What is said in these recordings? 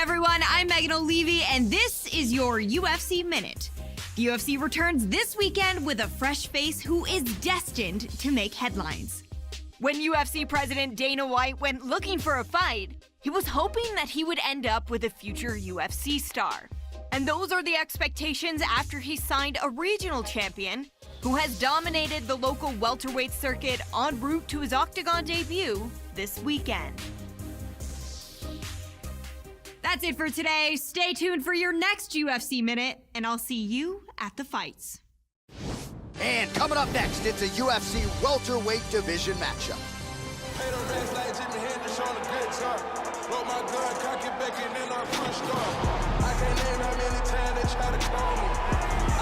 everyone, I'm Megan O'Leary, and this is your UFC Minute. The UFC returns this weekend with a fresh face who is destined to make headlines. When UFC President Dana White went looking for a fight, he was hoping that he would end up with a future UFC star. And those are the expectations after he signed a regional champion who has dominated the local welterweight circuit en route to his Octagon debut this weekend. That's it for today. Stay tuned for your next UFC Minute, and I'll see you at the fights. And coming up next, it's a UFC welterweight division matchup.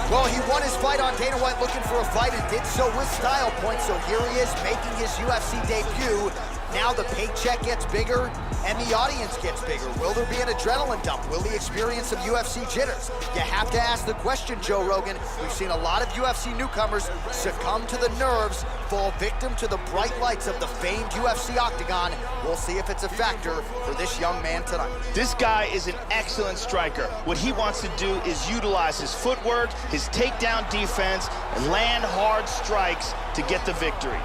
Well, he won his fight on Dana White looking for a fight and did so with style points. So here he is making his UFC debut. Now the paycheck gets bigger and the audience gets bigger. Will there be an adrenaline dump? Will he experience some UFC jitters? You have to ask the question, Joe Rogan. We've seen a lot of UFC newcomers succumb to the nerves, fall victim to the bright lights of the famed UFC Octagon. We'll see if it's a factor for this young man tonight. This guy is an excellent striker. What he wants to do is utilize his footwork, his takedown defense, and land hard strikes to get the victory.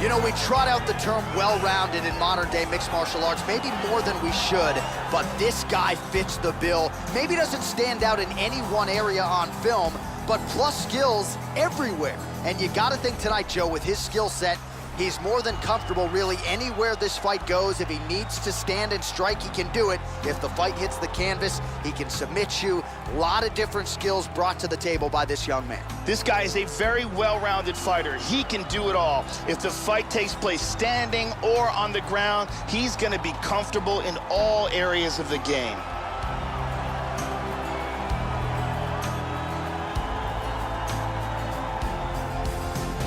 You know, we trot out the term well-rounded in modern-day mixed martial arts, maybe more than we should, but this guy fits the bill. Maybe doesn't stand out in any one area on film, but plus skills everywhere. And you gotta think tonight, Joe, with his skill set, he's more than comfortable really anywhere this fight goes. If he needs to stand and strike, he can do it. If the fight hits the canvas, he can submit you. A lot of different skills brought to the table by this young man. This guy is a very well-rounded fighter. He can do it all. If the fight takes place standing or on the ground, he's gonna be comfortable in all areas of the game.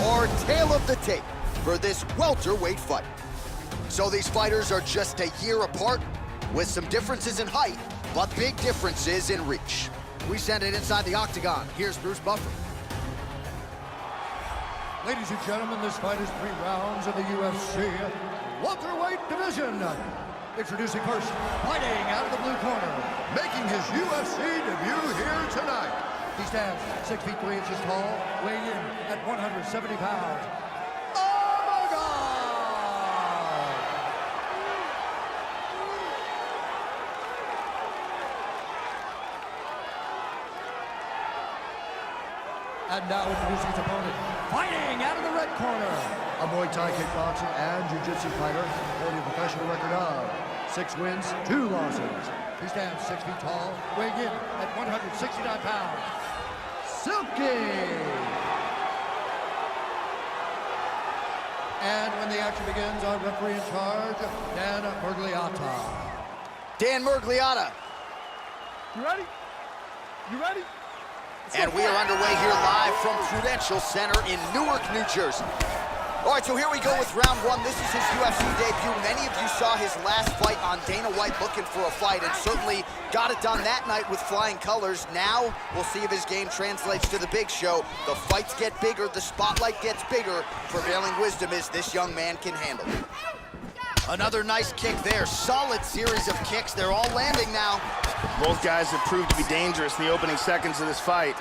Our tale of the tape for this welterweight fight. So these fighters are just a year apart with some differences in height, but big differences in reach. We send it inside the Octagon. Here's Bruce Buffer. Ladies and gentlemen, this fight is 3 rounds in the UFC welterweight division. Introducing first, fighting out of the blue corner, making his UFC debut here tonight. He stands 6 feet 3 inches tall, weighing in at 170 pounds. And now introducing his opponent, fighting out of the red corner, a Muay Thai kickboxing and jiu-jitsu fighter holding a professional record of 6 wins, 2 losses. He stands 6 feet tall, weighing in at 169 pounds. Silky! And when the action begins, our referee in charge, Dan Murgliata. Dan Murgliata. You ready? You ready? And we are underway here live from Prudential Center in Newark, New Jersey. All right, so here we go with round 1. This is his UFC debut. Many of you saw his last fight on Dana White looking for a fight and certainly got it done that night with flying colors. Now we'll see if his game translates to the big show. The fights get bigger, the spotlight gets bigger. Prevailing wisdom is this young man can handle it. Another nice kick there. Solid series of kicks. They're all landing now. Both guys have proved to be dangerous in the opening seconds of this fight.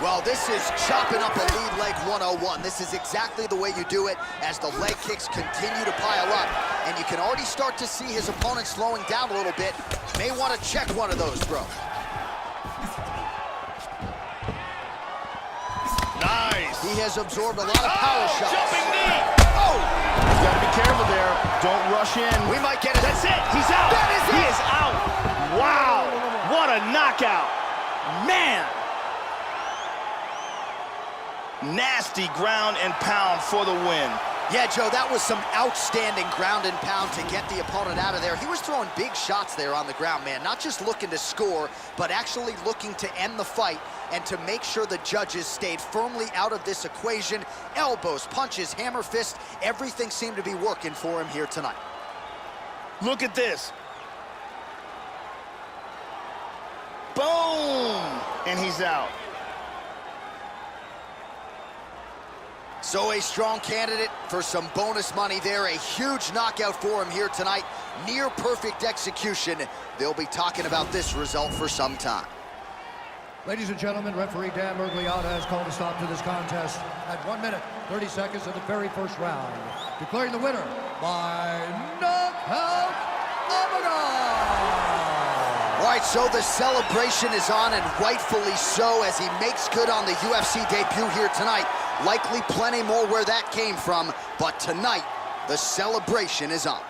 Well, this is chopping up a lead leg 101. This is exactly the way you do it as the leg kicks continue to pile up. And you can already start to see his opponent slowing down a little bit. May want to check one of those, bro. Nice. He has absorbed a lot of power shots. Jumping knee. Oh! You gotta be careful there. Don't rush in. We might get it. That's it. He's out. That is it. He is out. Wow. What a knockout. Man. Nasty ground and pound for the win. Yeah, Joe, that was some outstanding ground and pound to get the opponent out of there. He was throwing big shots there on the ground, man. Not just looking to score, but actually looking to end the fight and to make sure the judges stayed firmly out of this equation. Elbows, punches, hammer fist, everything seemed to be working for him here tonight. Look at this. Boom! And he's out. So a strong candidate for some bonus money there. A huge knockout for him here tonight. Near perfect execution. They'll be talking about this result for some time. Ladies and gentlemen, referee Dan Mergliata has called a stop to this contest at 1 minute, 30 seconds of the very first round, declaring the winner by knockout All right, so the celebration is on, and rightfully so, as he makes good on the UFC debut here tonight. Likely plenty more where that came from, but tonight, the celebration is on.